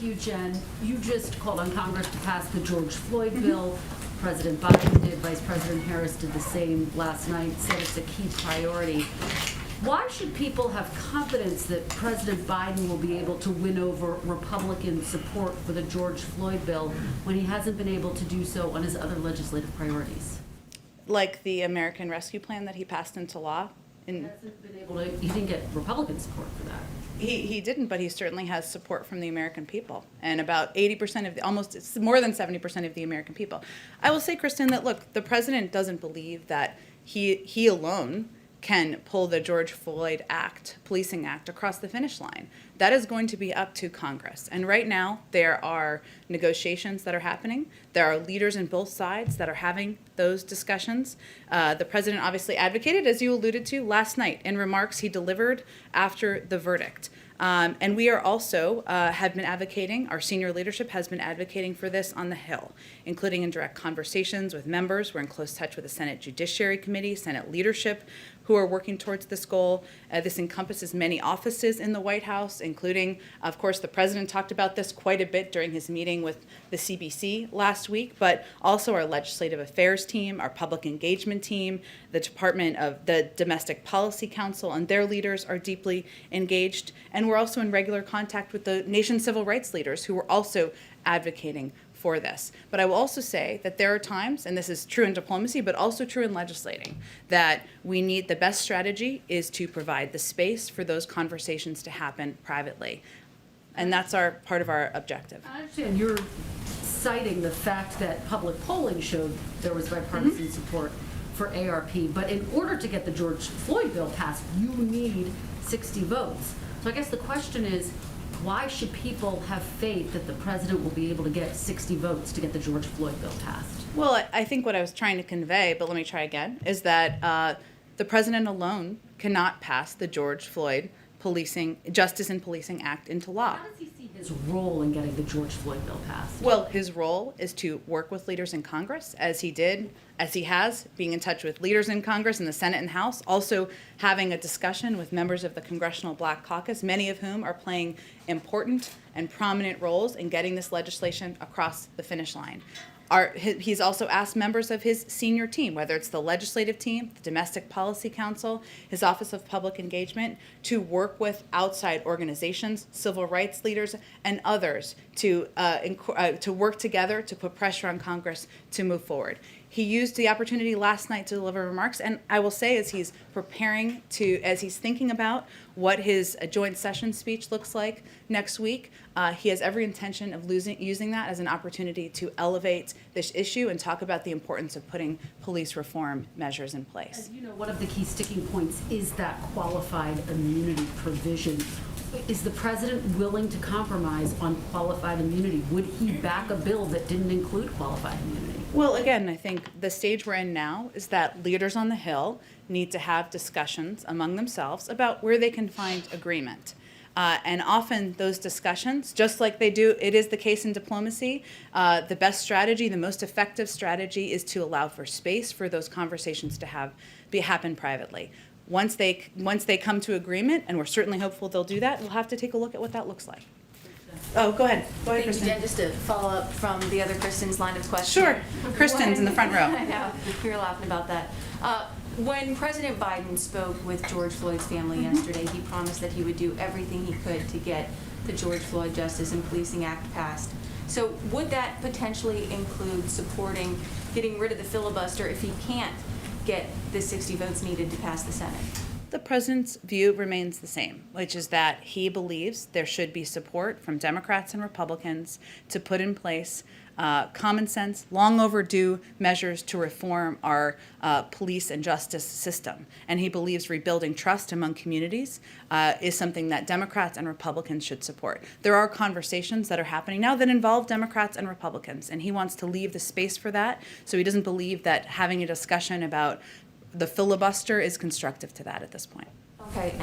Thank you, Jen. You just called on Congress to pass the George Floyd bill. President Biden did, Vice President Harris did the same last night, said it's a key priority. Why should people have confidence that President Biden will be able to win over Republican support for the George Floyd bill when he hasn't been able to do so on his other legislative priorities? Like the American Rescue Plan that he passed into law? He hasn't been able to, he didn't get Republican support for that. He didn't, but he certainly has support from the American people, and about 80% of it's more than 70% of the American people. I will say, Kristen, that look, the president doesn't believe that he alone can pull the George Floyd policing act across the finish line. That is going to be up to Congress. And right now, there are negotiations that are happening. There are leaders in both sides that are having those discussions. The president obviously advocated, as you alluded to, last night in remarks he delivered after the verdict. And we are also have been advocating, our senior leadership has been advocating for this on the Hill, including in direct conversations with members. We're in close touch with the Senate Judiciary Committee, Senate leadership, who are working towards this goal. This encompasses many offices in the White House, including, of course, the president talked about this quite a bit during his meeting with the CBC last week, but also our legislative affairs team, our public engagement team, the Department of the Domestic Policy Council, and their leaders are deeply engaged. And we're also in regular contact with the nation's civil rights leaders who are also advocating for this. But I will also say that there are times, and this is true in diplomacy, but also true in legislating, that we need the best strategy is to provide the space for those conversations to happen privately. And that's part of our objective. I understand you're citing the fact that public polling showed there was bipartisan support for ARP, but in order to get the George Floyd bill passed, you need 60 votes. So I guess the question is, why should people have faith that the president will be able to get 60 votes to get the George Floyd bill passed? Well, I think what I was trying to convey, but let me try again, is that the president alone cannot pass the George Floyd Justice in Policing Act into law. How does he see his role in getting the George Floyd bill passed? Well, his role is to work with leaders in Congress, as he has, being in touch with leaders in Congress in the Senate and House, also having a discussion with members of the Congressional Black Caucus, many of whom are playing important and prominent roles in getting this legislation across the finish line. He's also asked members of his senior team, whether it's the legislative team, the Domestic Policy Council, his Office of Public Engagement, to work with outside organizations, civil rights leaders, and others to work together to put pressure on Congress to move forward. He used the opportunity last night to deliver remarks, and I will say, as he's thinking about what his joint session speech looks like next week, he has every intention of using that as an opportunity to elevate this issue and talk about the importance of putting police reform measures in place. As you know, one of the key sticking points is that qualified immunity provision. Is the president willing to compromise on qualified immunity? Would he back a bill that didn't include qualified immunity? Well, again, I think the stage we're in now is that leaders on the Hill need to have discussions among themselves about where they can find agreement. And often those discussions, just like it is the case in diplomacy, the best strategy, the most effective strategy is to allow for space for those conversations to happen privately. Once they come to agreement, and we're certainly hopeful they'll do that, we'll have to take a look at what that looks like. Oh, go ahead. Go ahead, Thank you, Kristen. Jen. Just to follow up from the other Kristen's line of question. Sure. Kristen's in the front row. I know. You're laughing about that. When President Biden spoke with George Floyd's family yesterday, he promised that he would do everything he could to get the George Floyd Justice and Policing Act passed. So would that potentially include supporting getting rid of the filibuster if he can't get the 60 votes needed to pass the Senate? The president's view remains the same, which is that he believes there should be support from Democrats and Republicans to put in place common sense, long overdue measures to reform our police and justice system. And he believes rebuilding trust among communities is something that Democrats and Republicans should support. There are conversations that are happening now that involve Democrats and Republicans, and he wants to leave the space for that, so he doesn't believe that having a discussion about the filibuster is constructive to that at this point. Okay.